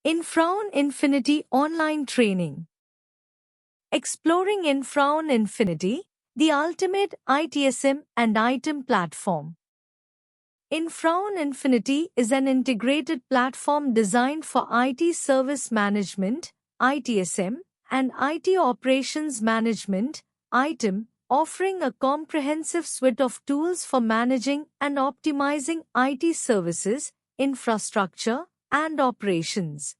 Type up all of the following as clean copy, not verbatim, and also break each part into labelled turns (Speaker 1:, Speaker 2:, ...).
Speaker 1: Infraon Infinity Online Training. Exploring Infraon Infinity, the ultimate ITSM and ITAM platform. Infraon Infinity is an integrated platform designed for IT service management, ITSM, and IT operations management, ITAM, offering a comprehensive suite of tools for managing and optimizing IT services, infrastructure, and operations.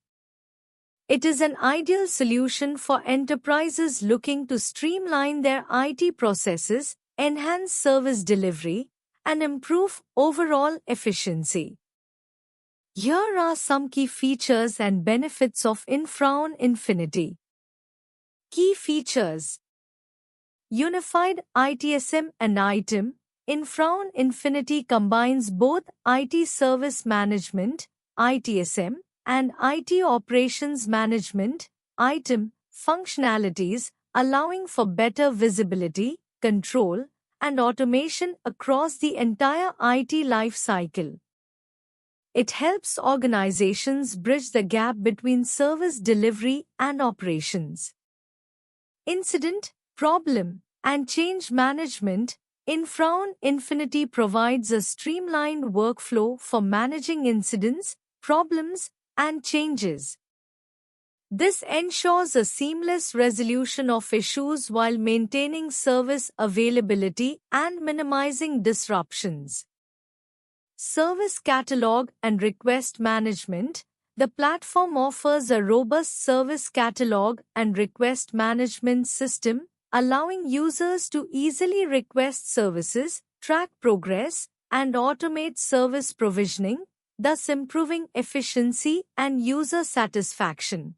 Speaker 1: It is an ideal solution for enterprises looking to streamline their IT processes, enhance service delivery, and improve overall efficiency. Here are some key features and benefits of Infraon Infinity. Key features: Unified ITSM and ITAM. Infraon Infinity combines both IT service management, ITSM, and IT operations management, ITAM, functionalities, allowing for better visibility, control, and automation across the entire IT lifecycle. It helps organizations bridge the gap between service delivery and operations. Incident, problem, and change management. Infraon Infinity provides a streamlined workflow for managing incidents, problems, and changes. This ensures a seamless resolution of issues while maintaining service availability and minimizing disruptions. Service catalog and request management. The platform offers a robust service catalog and request management system, allowing users to easily request services, track progress, and automate service provisioning, thus improving efficiency and user satisfaction.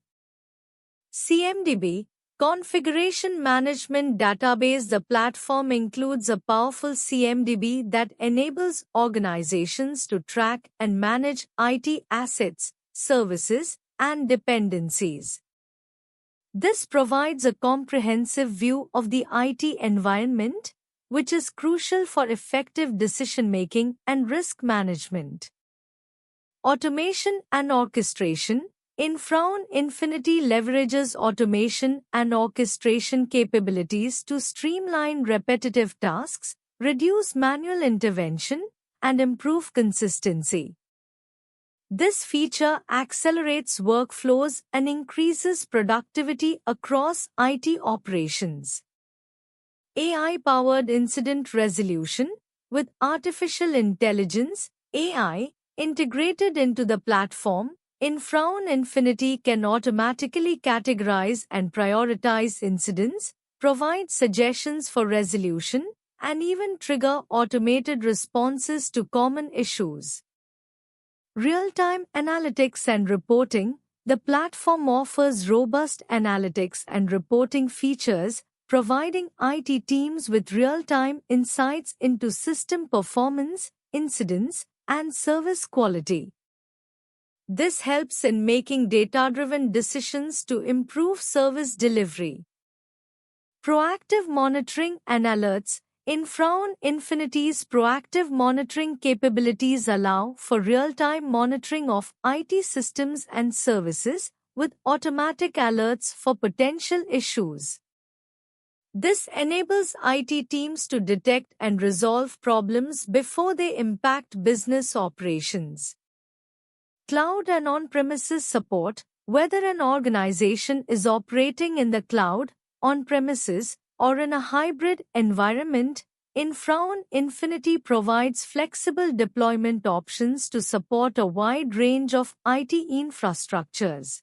Speaker 1: CMDB, Configuration Management Database. The platform includes a powerful CMDB that enables organizations to track and manage IT assets, services, and dependencies. This provides a comprehensive view of the IT environment, which is crucial for effective decision-making and risk management. Automation and orchestration. Infraon Infinity leverages automation and orchestration capabilities to streamline repetitive tasks, reduce manual intervention, and improve consistency. This feature accelerates workflows and increases productivity across IT operations. AI-powered incident resolution. With artificial intelligence, AI, integrated into the platform, Infraon Infinity can automatically categorize and prioritize incidents, provide suggestions for resolution, and even trigger automated responses to common issues. Real-time analytics and reporting. The platform offers robust analytics and reporting features, providing IT teams with real-time insights into system performance, incidents, and service quality. This helps in making data-driven decisions to improve service delivery. Proactive monitoring and alerts. Infraon Infinity's proactive monitoring capabilities allow for real-time monitoring of IT systems and services, with automatic alerts for potential issues. This enables IT teams to detect and resolve problems before they impact business operations. Cloud and on-premises support. Whether an organization is operating in the cloud, on-premises, or in a hybrid environment, Infraon Infinity provides flexible deployment options to support a wide range of IT infrastructures.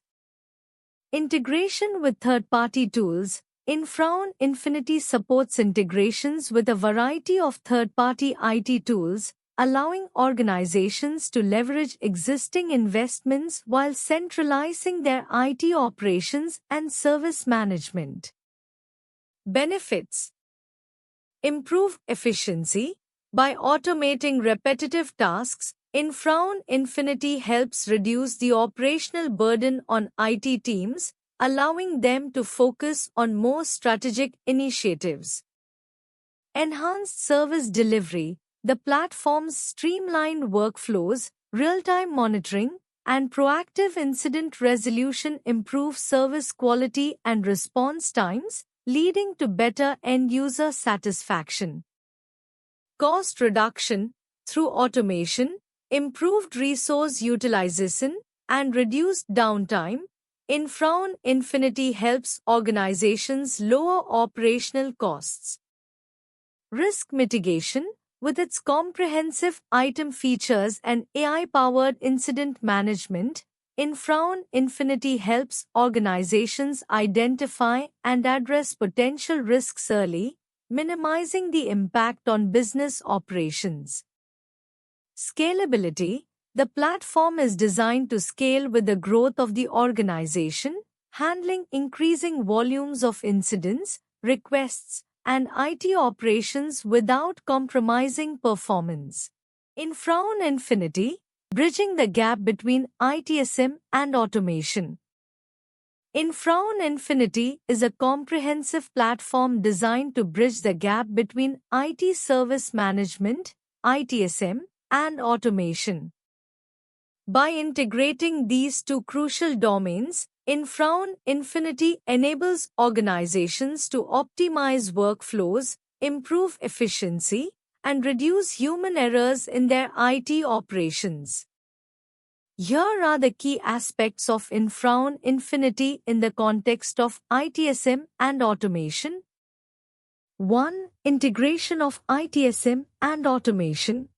Speaker 1: Integration with third-party tools. Infraon Infinity supports integrations with a variety of third-party IT tools, allowing organizations to leverage existing investments while centralizing their IT operations and service management. Benefits: improve efficiency. By automating repetitive tasks, Infraon Infinity helps reduce the operational burden on IT teams, allowing them to focus on more strategic initiatives. Enhanced service delivery. The platform's streamlined workflows, real-time monitoring, and proactive incident resolution improve service quality and response times, leading to better end-user satisfaction. Cost reduction through automation, improved resource utilization, and reduced downtime. Infraun Infinity helps organizations lower operational costs. Risk mitigation, with its comprehensive item features and AI-powered incident management, Infraun Infinity helps organizations identify and address potential risks early, minimizing the impact on business operations. Scalability. The platform is designed to scale with the growth of the organization, handling increasing volumes of incidents, requests, and IT operations without compromising performance. Infraun Infinity, bridging the gap between ITSM and automation. Infraun Infinity is a comprehensive platform designed to bridge the gap between IT service management, ITSM, and automation. By integrating these two crucial domains, Infraun Infinity enables organizations to optimize workflows, improve efficiency, and reduce human errors in their IT operations. Here are the key aspects of Infraun Infinity in the context of ITSM and automation. 1. Integration of ITSM and automation.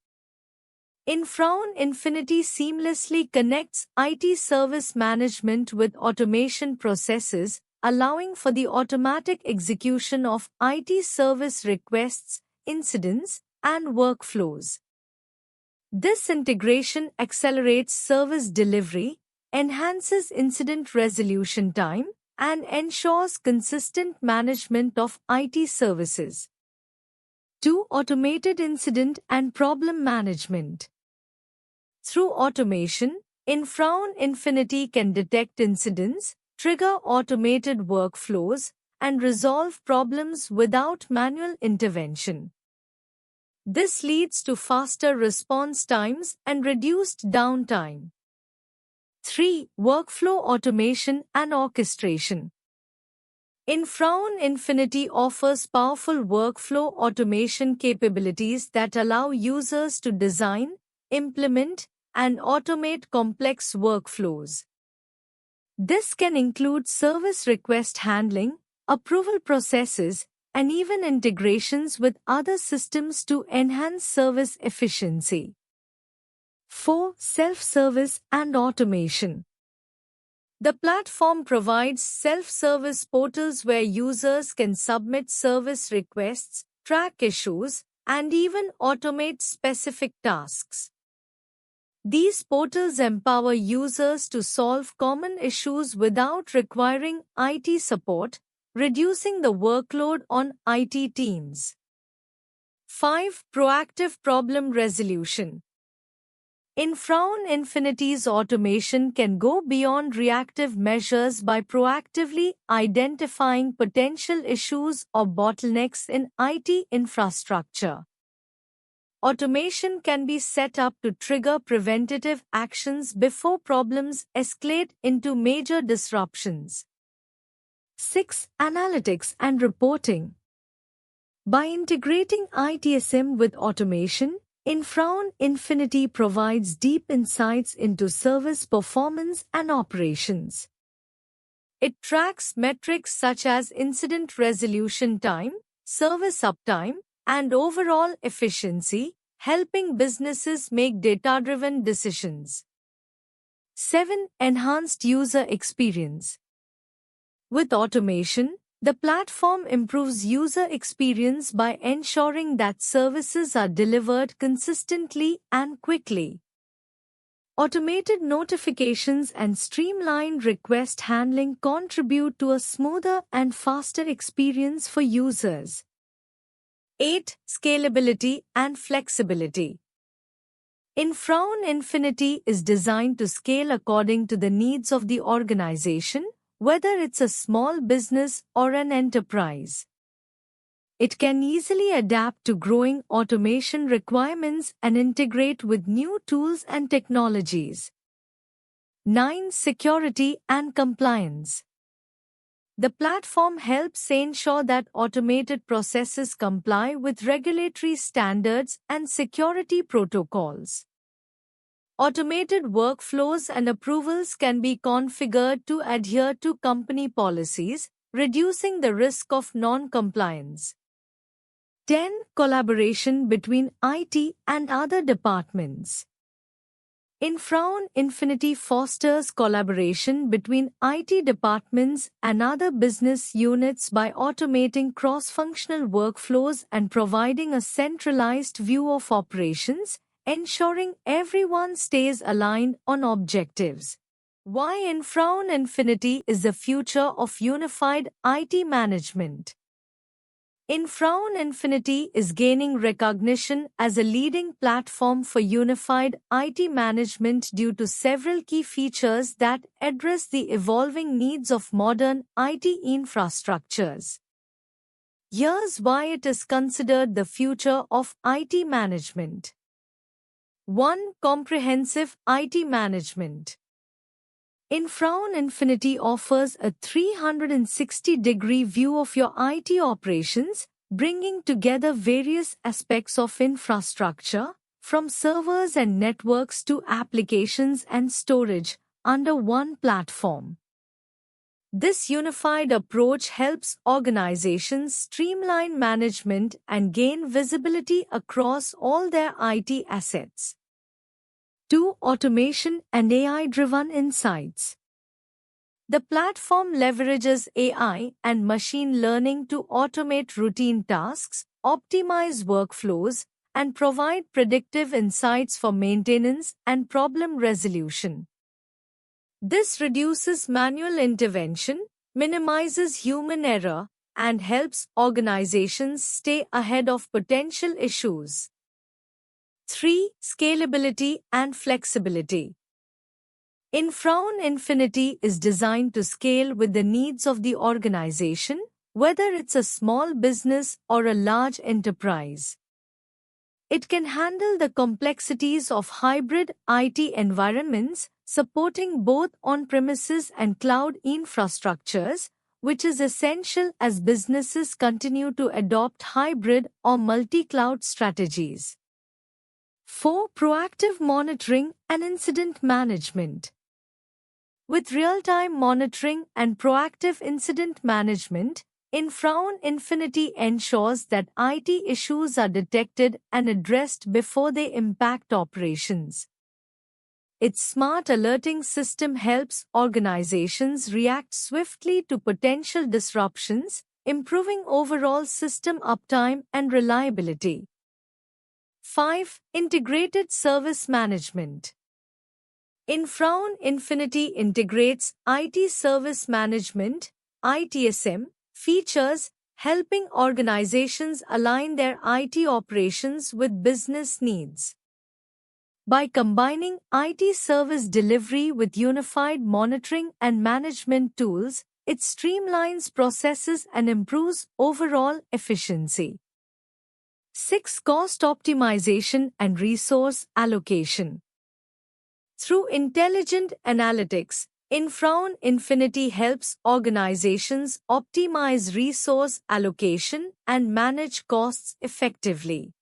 Speaker 1: Infraun Infinity seamlessly connects IT service management with automation processes, allowing for the automatic execution of IT service requests, incidents, and workflows. This integration accelerates service delivery, enhances incident resolution time, and ensures consistent management of IT services. 2. Automated incident and problem management. Through automation, Infraun Infinity can detect incidents, trigger automated workflows, and resolve problems without manual intervention. This leads to faster response times and reduced downtime. 3. Workflow automation and orchestration. Infraun Infinity offers powerful workflow automation capabilities that allow users to design, implement, and automate complex workflows. This can include service request handling, approval processes, and even integrations with other systems to enhance service efficiency. 4. Self-service and automation. The platform provides self-service portals where users can submit service requests, track issues, and even automate specific tasks. These portals empower users to solve common issues without requiring IT support, reducing the workload on IT teams. 5. Proactive problem resolution. Infraun Infinity's automation can go beyond reactive measures by proactively identifying potential issues or bottlenecks in IT infrastructure. Automation can be set up to trigger preventative actions before problems escalate into major disruptions. 6. Analytics and reporting. By integrating ITSM with automation, Infraun Infinity provides deep insights into service performance and operations. It tracks metrics such as incident resolution time, service uptime, and overall efficiency, helping businesses make data-driven decisions. 7. Enhanced user experience. With automation, the platform improves user experience by ensuring that services are delivered consistently and quickly. Automated notifications and streamlined request handling contribute to a smoother and faster experience for users. 8. Scalability and flexibility. Infraun Infinity is designed to scale according to the needs of the organization, whether it's a small business or an enterprise. It can easily adapt to growing automation requirements and integrate with new tools and technologies. 9. Security and compliance. The platform helps ensure that automated processes comply with regulatory standards and security protocols. Automated workflows and approvals can be configured to adhere to company policies, reducing the risk of non-compliance. 10. Collaboration between IT and other departments. Infraon Infinity fosters collaboration between IT departments and other business units by automating cross-functional workflows and providing a centralized view of operations, ensuring everyone stays aligned on objectives. Why Infraon Infinity is the future of unified IT management. Infraon Infinity is gaining recognition as a leading platform for unified IT management due to several key features that address the evolving needs of modern IT infrastructures. Here's why it is considered the future of IT management. 1. Comprehensive IT management. Infraon Infinity offers a 360-degree view of your IT operations, bringing together various aspects of infrastructure, from servers and networks to applications and storage, under one platform. This unified approach helps organizations streamline management and gain visibility across all their IT assets. 2. Automation and AI-driven insights. The platform leverages AI and machine learning to automate routine tasks, optimize workflows, and provide predictive insights for maintenance and problem resolution. This reduces manual intervention, minimizes human error, and helps organizations stay ahead of potential issues. 3. Scalability and flexibility. Infraon Infinity is designed to scale with the needs of the organization, whether it's a small business or a large enterprise. It can handle the complexities of hybrid IT environments, supporting both on-premises and cloud infrastructures, which is essential as businesses continue to adopt hybrid or multi-cloud strategies. 4. Proactive monitoring and incident management. With real-time monitoring and proactive incident management, Infraon Infinity ensures that IT issues are detected and addressed before they impact operations. Its smart alerting system helps organizations react swiftly to potential disruptions, improving overall system uptime and reliability. 5. Integrated Service Management. Infraon Infinity integrates IT Service Management (ITSM) features, helping organizations align their IT operations with business needs. By combining IT service delivery with unified monitoring and management tools, it streamlines processes and improves overall efficiency. 6. Cost optimization and resource allocation. Through intelligent analytics, Infraon Infinity helps organizations optimize resource allocation and manage costs effectively.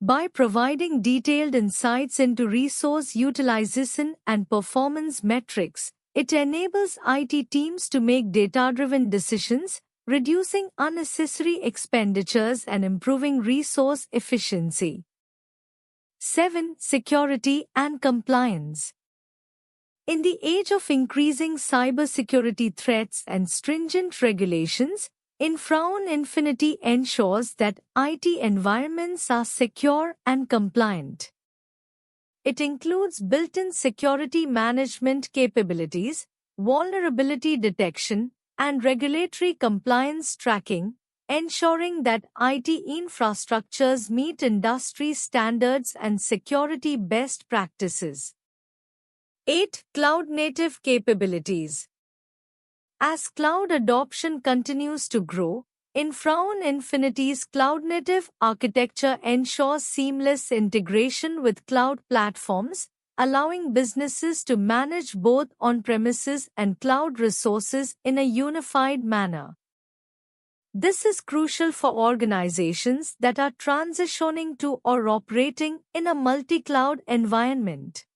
Speaker 1: By providing detailed insights into resource utilization and performance metrics, it enables IT teams to make data-driven decisions, reducing unnecessary expenditures and improving resource efficiency. 7. Security and compliance. In the age of increasing cybersecurity threats and stringent regulations, Infraon Infinity ensures that IT environments are secure and compliant. It includes built-in security management capabilities, vulnerability detection, and regulatory compliance tracking, ensuring that IT infrastructures meet industry standards and security best practices. 8. Cloud-native capabilities. As cloud adoption continues to grow, Infraon Infinity's cloud-native architecture ensures seamless integration with cloud platforms, allowing businesses to manage both on-premises and cloud resources in a unified manner. This is crucial for organizations that are transitioning to or operating in a multi-cloud environment.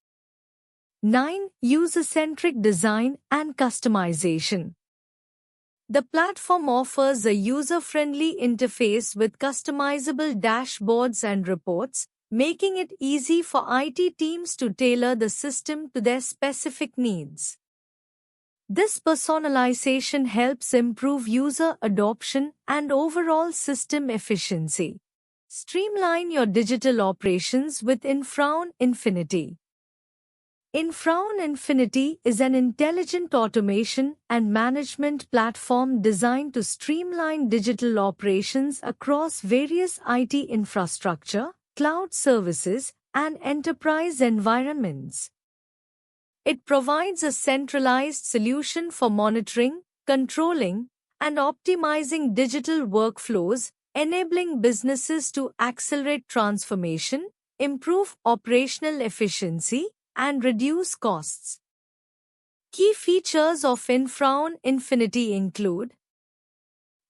Speaker 1: 9. User-centric design and customization. The platform offers a user-friendly interface with customizable dashboards and reports, making it easy for IT teams to tailor the system to their specific needs. This personalization helps improve user adoption and overall system efficiency. Streamline your digital operations with Infraon Infinity. Infraon Infinity is an intelligent automation and management platform designed to streamline digital operations across various IT infrastructure, cloud services, and enterprise environments. It provides a centralized solution for monitoring, controlling, and optimizing digital workflows, enabling businesses to accelerate transformation, improve operational efficiency, and reduce costs. Key features of Infraon Infinity include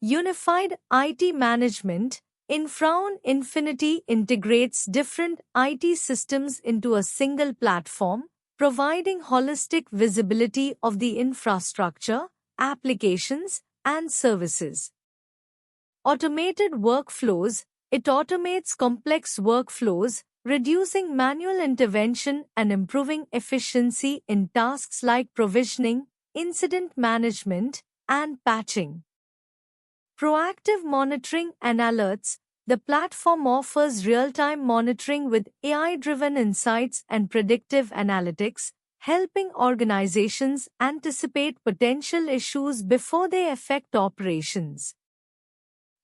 Speaker 1: unified IT management. Infraon Infinity integrates different IT systems into a single platform, providing holistic visibility of the infrastructure, applications, and services. Automated workflows. It automates complex workflows, reducing manual intervention and improving efficiency in tasks like provisioning, incident management, and patching. Proactive monitoring and alerts. The platform offers real-time monitoring with AI-driven insights and predictive analytics, helping organizations anticipate potential issues before they affect operations.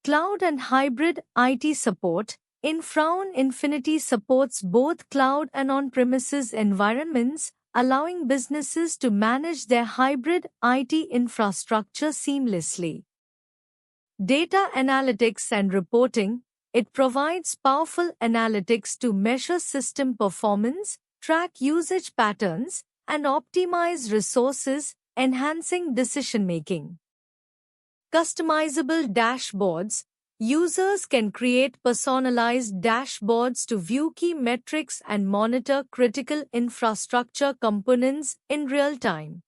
Speaker 1: Cloud and hybrid IT support. Infraon Infinity supports both cloud and on-premises environments, allowing businesses to manage their hybrid IT infrastructure seamlessly. Data analytics and reporting. It provides powerful analytics to measure system performance, track usage patterns, and optimize resources, enhancing decision-making. Customizable dashboards. Users can create personalized dashboards to view key metrics and monitor critical infrastructure components in real time.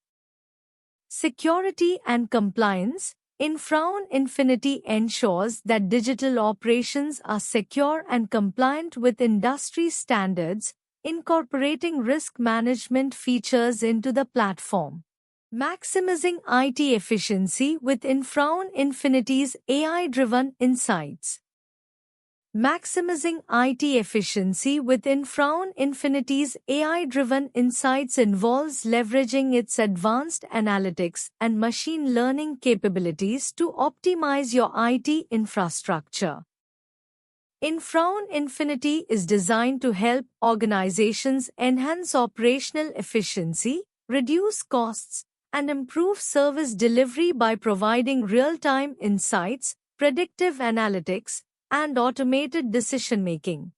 Speaker 1: Security and compliance. Infraon Infinity ensures that digital operations are secure and compliant with industry standards, incorporating risk management features into the platform. Maximizing IT efficiency with Infraon Infinity's AI-driven insights. Maximizing IT efficiency with Infraon Infinity's AI-driven insights involves leveraging its advanced analytics and machine learning capabilities to optimize your IT infrastructure. Infraon Infinity is designed to help organizations enhance operational efficiency, reduce costs, and improve service delivery by providing real-time insights, predictive analytics, and automated decision-making.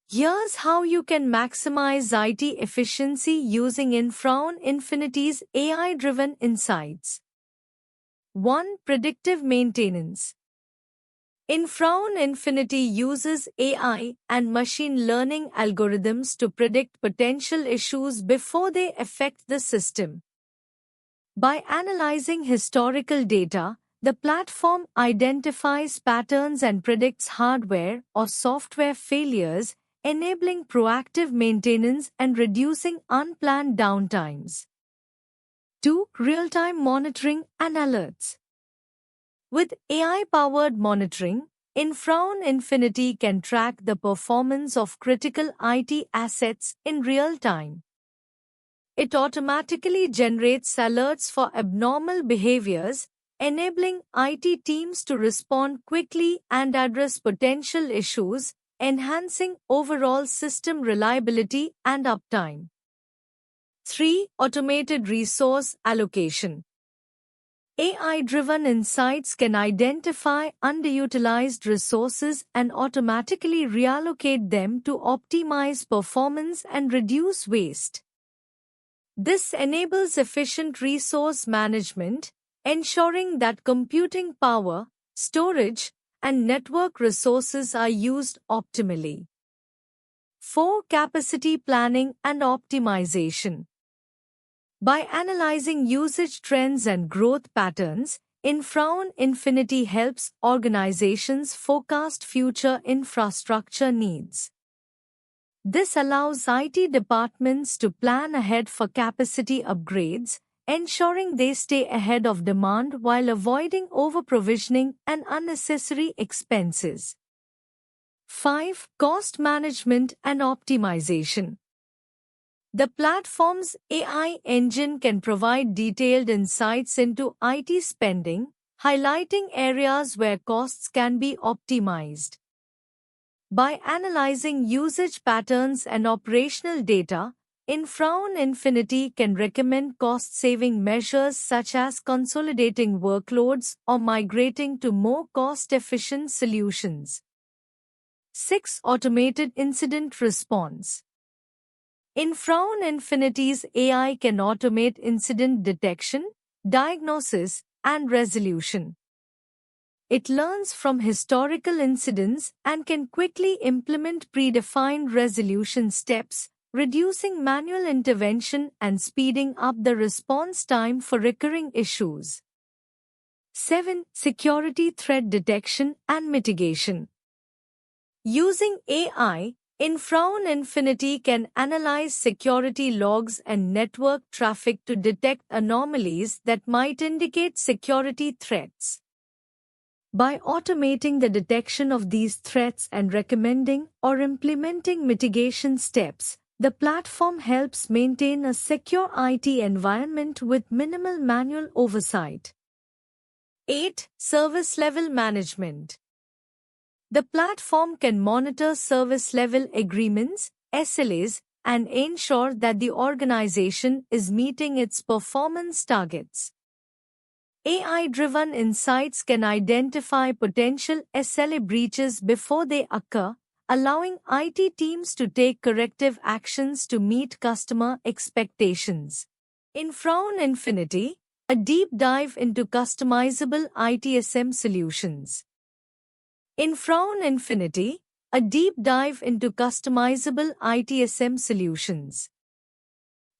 Speaker 1: Here's how you can maximize IT efficiency using Infraon Infinity's AI-driven insights. 1. Predictive maintenance. Infraon Infinity uses AI and machine learning algorithms to predict potential issues before they affect the system. By analyzing historical data, the platform identifies patterns and predicts hardware or software failures, enabling proactive maintenance and reducing unplanned downtimes. 2. Real-time monitoring and alerts. With AI-powered monitoring, Infraon Infinity can track the performance of critical IT assets in real time. It automatically generates alerts for abnormal behaviors, enabling IT teams to respond quickly and address potential issues, enhancing overall system reliability and uptime. 3. Automated resource allocation. AI-driven insights can identify underutilized resources and automatically reallocate them to optimize performance and reduce waste. This enables efficient resource management, ensuring that computing power, storage, and network resources are used optimally. 4. Capacity planning and optimization. By analyzing usage trends and growth patterns, Infraon Infinity helps organizations forecast future infrastructure needs. This allows IT departments to plan ahead for capacity upgrades, ensuring they stay ahead of demand while avoiding over-provisioning and unnecessary expenses. 5. Cost management and optimization. The platform's AI engine can provide detailed insights into IT spending, highlighting areas where costs can be optimized. By analyzing usage patterns and operational data, Infraon Infinity can recommend cost-saving measures such as consolidating workloads or migrating to more cost-efficient solutions. 6. Automated incident response. Infraon Infinity's AI can automate incident detection, diagnosis, and resolution. It learns from historical incidents and can quickly implement predefined resolution steps, reducing manual intervention and speeding up the response time for recurring issues. 7. Security threat detection and mitigation. Using AI, Infraon Infinity can analyze security logs and network traffic to detect anomalies that might indicate security threats. By automating the detection of these threats and recommending or implementing mitigation steps, the platform helps maintain a secure IT environment with minimal manual oversight. 8. Service level management. The platform can monitor service level agreements, SLAs, and ensure that the organization is meeting its performance targets. AI-driven insights can identify potential SLA breaches before they occur, allowing IT teams to take corrective actions to meet customer expectations. Infraon Infinity, a deep dive into customizable ITSM solutions. Infraon Infinity, a deep dive into customizable ITSM solutions.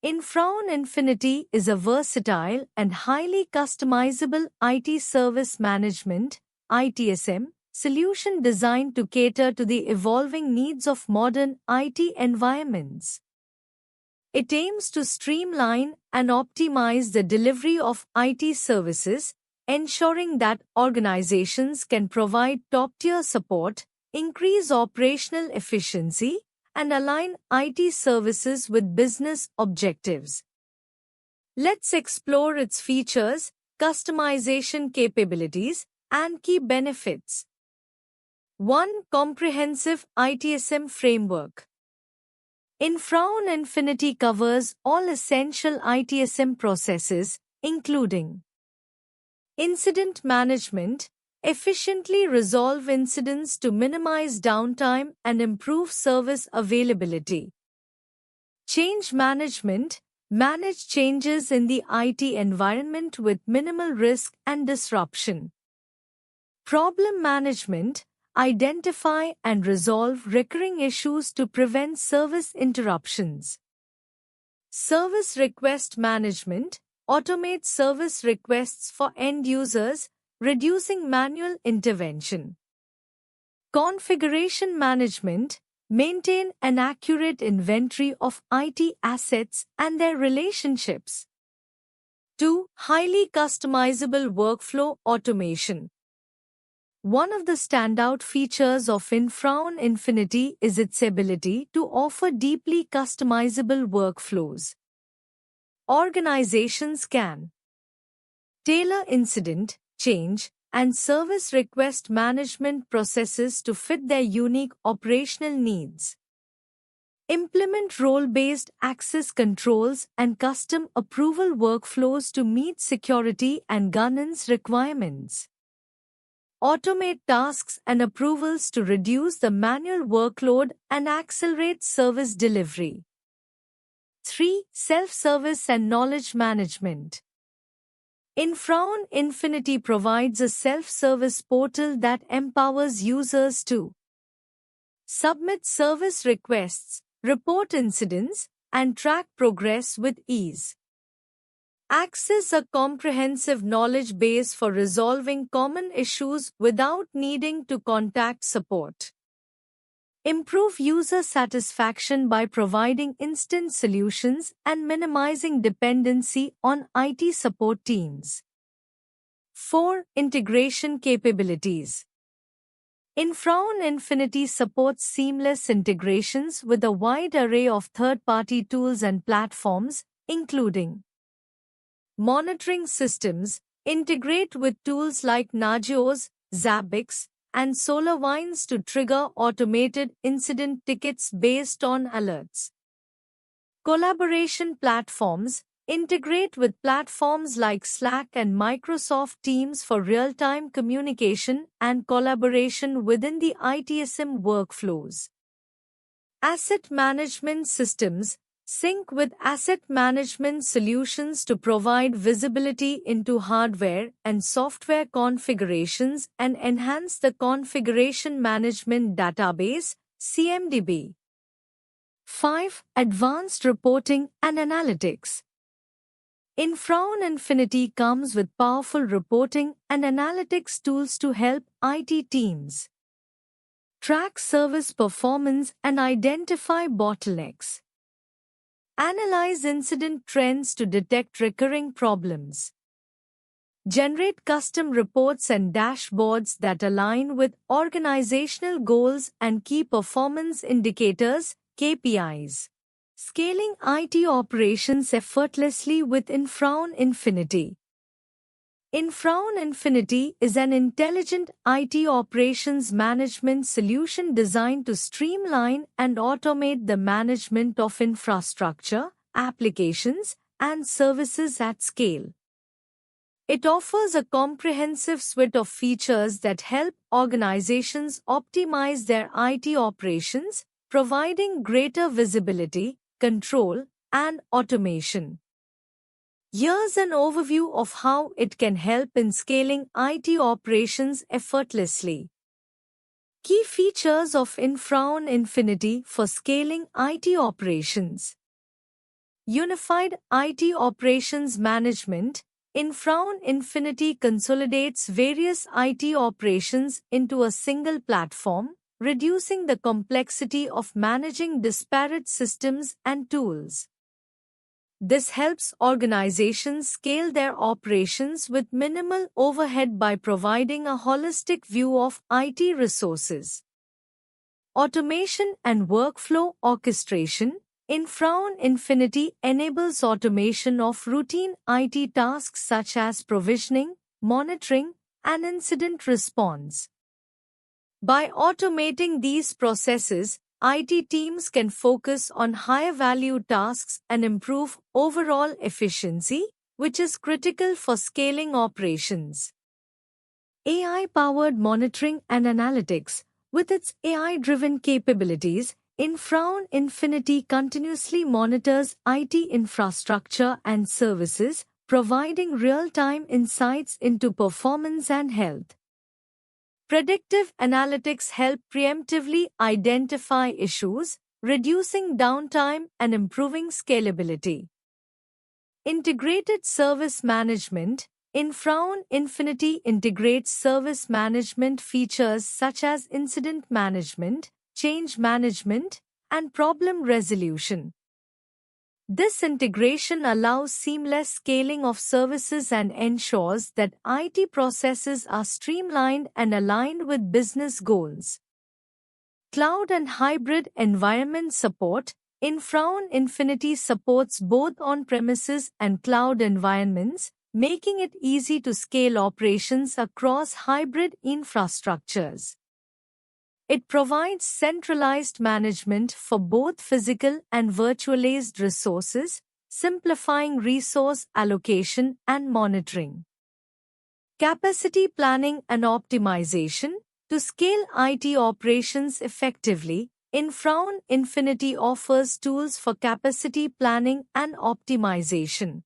Speaker 1: Infraon Infinity is a versatile and highly customizable IT service management (ITSM) solution designed to cater to the evolving needs of modern IT environments. It aims to streamline and optimize the delivery of IT services, ensuring that organizations can provide top-tier support, increase operational efficiency, and align IT services with business objectives. Let's explore its features, customization capabilities, and key benefits. 1. Comprehensive ITSM framework. Infraon Infinity covers all essential ITSM processes, including incident management, efficiently resolve incidents to minimize downtime and improve service availability. Change management, manage changes in the IT environment with minimal risk and disruption. Problem management, identify and resolve recurring issues to prevent service interruptions. Service request management, automate service requests for end users, reducing manual intervention. Configuration management, maintain an accurate inventory of IT assets and their relationships. 2. Highly customizable workflow automation. One of the standout features of Infraon Infinity is its ability to offer deeply customizable workflows. Organizations can tailor incident, change, and service request management processes to fit their unique operational needs. Implement role-based access controls and custom approval workflows to meet security and governance requirements. Automate tasks and approvals to reduce the manual workload and accelerate service delivery. 3. Self-service and knowledge management. Infraon Infinity provides a self-service portal that empowers users to submit service requests, report incidents, and track progress with ease. Access a comprehensive knowledge base for resolving common issues without needing to contact support. Improve user satisfaction by providing instant solutions and minimizing dependency on IT support teams. 4. Integration capabilities. Infraon Infinity supports seamless integrations with a wide array of third-party tools and platforms, including monitoring systems. Integrate with tools like Nagios, Zabbix, and SolarWinds to trigger automated incident tickets based on alerts. Collaboration platforms. Integrate with platforms like Slack and Microsoft Teams for real-time communication and collaboration within the ITSM workflows. Asset management systems. Sync with asset management solutions to provide visibility into hardware and software configurations and enhance the Configuration Management Database, CMDB. 5. Advanced reporting and analytics. Infraon Infinity comes with powerful reporting and analytics tools to help IT teams track service performance and identify bottlenecks. Analyze incident trends to detect recurring problems. Generate custom reports and dashboards that align with organizational goals and key performance indicators, KPIs. Scaling IT operations effortlessly with Infraon Infinity. Infraon Infinity is an intelligent IT operations management solution designed to streamline and automate the management of infrastructure, applications, and services at scale. It offers a comprehensive suite of features that help organizations optimize their IT operations, providing greater visibility, control, and automation. Here's an overview of how it can help in scaling IT operations effortlessly. Key features of Infraon Infinity for scaling IT operations. Unified IT operations management. Infraon Infinity consolidates various IT operations into a single platform, reducing the complexity of managing disparate systems and tools. This helps organizations scale their operations with minimal overhead by providing a holistic view of IT resources. Automation and workflow orchestration. Infraon Infinity enables automation of routine IT tasks such as provisioning, monitoring, and incident response. By automating these processes, IT teams can focus on higher-value tasks and improve overall efficiency, which is critical for scaling operations. AI-powered monitoring and analytics. With its AI-driven capabilities, Infraon Infinity continuously monitors IT infrastructure and services, providing real-time insights into performance and health. Predictive analytics help preemptively identify issues, reducing downtime and improving scalability. Integrated service management. Infraon Infinity integrates service management features such as incident management, change management, and problem resolution. This integration allows seamless scaling of services and ensures that IT processes are streamlined and aligned with business goals. Cloud and hybrid environment support. Infraon Infinity supports both on-premises and cloud environments, making it easy to scale operations across hybrid infrastructures. It provides centralized management for both physical and virtualized resources, simplifying resource allocation and monitoring. Capacity planning and optimization. To scale IT operations effectively, Infraon Infinity offers tools for capacity planning and optimization.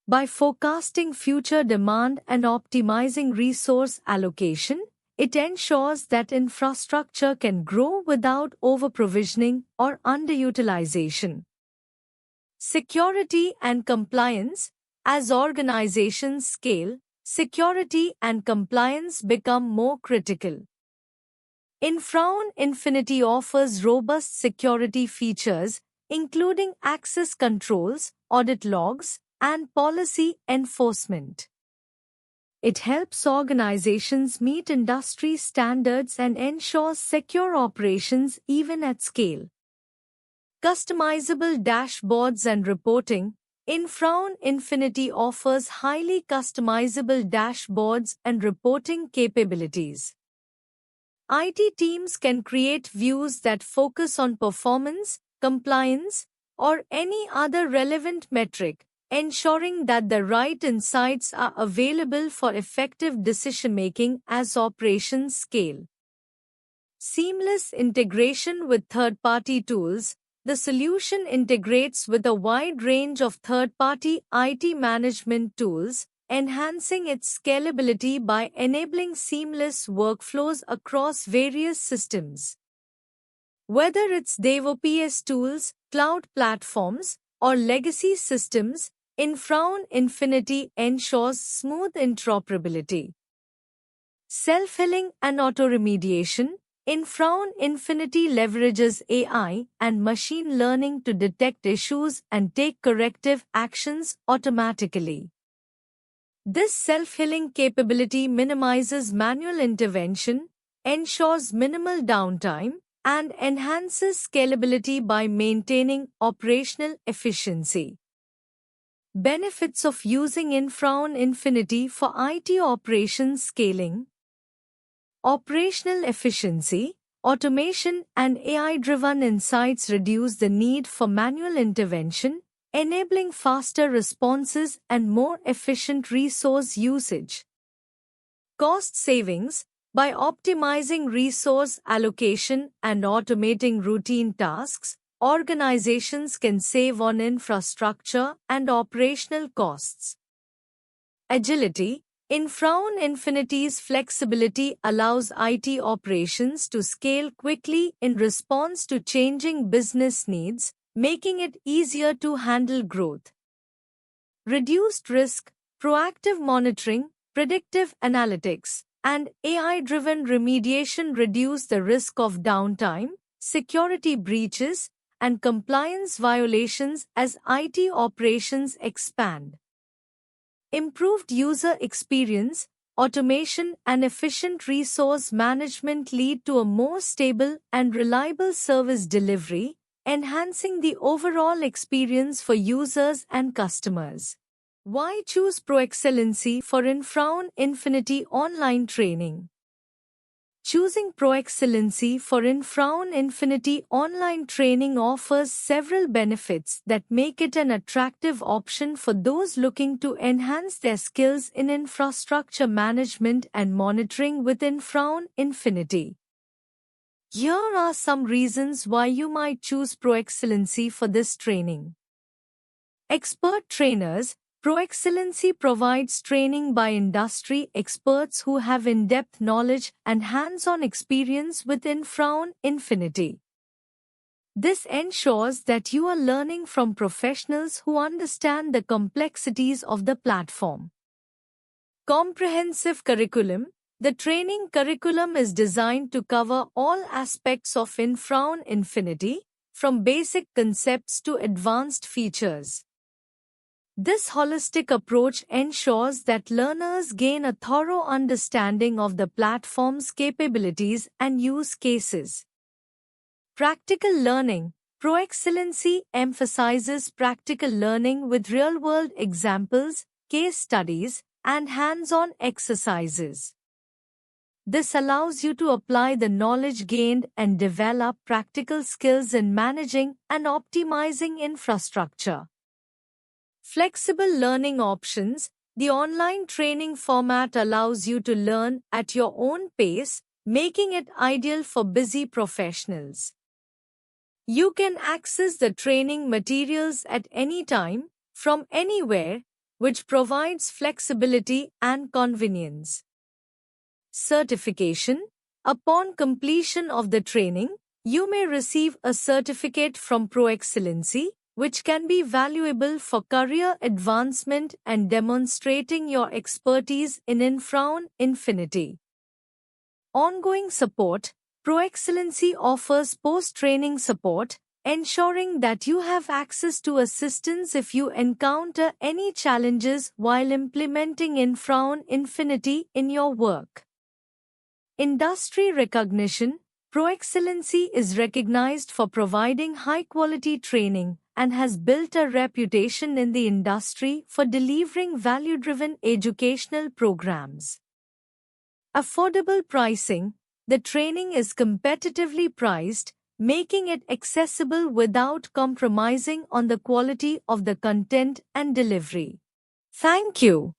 Speaker 1: By forecasting future demand and optimizing resource allocation, it ensures that infrastructure can grow without over-provisioning or underutilization. Security and compliance. As organizations scale, security and compliance become more critical. Infraon Infinity offers robust security features, including access controls, audit logs, and policy enforcement. It helps organizations meet industry standards and ensures secure operations even at scale. Customizable dashboards and reporting. Infraon Infinity offers highly customizable dashboards and reporting capabilities. IT teams can create views that focus on performance, compliance, or any other relevant metric, ensuring that the right insights are available for effective decision-making as operations scale. Seamless integration with third-party tools. The solution integrates with a wide range of third-party IT management tools, enhancing its scalability by enabling seamless workflows across various systems. Whether it's DevOps tools, cloud platforms, or legacy systems, Infraon Infinity ensures smooth interoperability. Self-healing and auto-remediation. Infraon Infinity leverages AI and machine learning to detect issues and take corrective actions automatically. This self-healing capability minimizes manual intervention, ensures minimal downtime, and enhances scalability by maintaining operational efficiency. Benefits of using Infraon Infinity for IT operations scaling. Operational efficiency, automation, and AI-driven insights reduce the need for manual intervention, enabling faster responses and more efficient resource usage. Cost savings. By optimizing resource allocation and automating routine tasks, organizations can save on infrastructure and operational costs. Agility. Infraon Infinity's flexibility allows IT operations to scale quickly in response to changing business needs, making it easier to handle growth. Reduced risk, proactive monitoring, predictive analytics, and AI-driven remediation reduce the risk of downtime, security breaches, and compliance violations as IT operations expand. Improved user experience, automation, and efficient resource management lead to a more stable and reliable service delivery, enhancing the overall experience for users and customers. Why choose ProExcellency for Infraon Infinity online training? Choosing ProExcellency for Infraon Infinity online training offers several benefits that make it an attractive option for those looking to enhance their skills in infrastructure management and monitoring with Infraon Infinity. Here are some reasons why you might choose ProExcellency for this training. Expert trainers. ProExcellency provides training by industry experts who have in-depth knowledge and hands-on experience with Infraon Infinity. This ensures that you are learning from professionals who understand the complexities of the platform. Comprehensive curriculum. The training curriculum is designed to cover all aspects of Infraon Infinity, from basic concepts to advanced features. This holistic approach ensures that learners gain a thorough understanding of the platform's capabilities and use cases. Practical learning. ProExcellency emphasizes practical learning with real-world examples, case studies, and hands-on exercises. This allows you to apply the knowledge gained and develop practical skills in managing and optimizing infrastructure. Flexible learning options. The online training format allows you to learn at your own pace, making it ideal for busy professionals. You can access the training materials at any time, from anywhere, which provides flexibility and convenience. Certification. Upon completion of the training, you may receive a certificate from ProExcellency, which can be valuable for career advancement and demonstrating your expertise in Infraon Infinity. Ongoing support. ProExcellency offers post-training support, ensuring that you have access to assistance if you encounter any challenges while implementing Infraon Infinity in your work. Industry recognition. ProExcellency is recognized for providing high-quality training and has built a reputation in the industry for delivering value-driven educational programs. Affordable pricing. The training is competitively priced, making it accessible without compromising on the quality of the content and delivery. Thank you.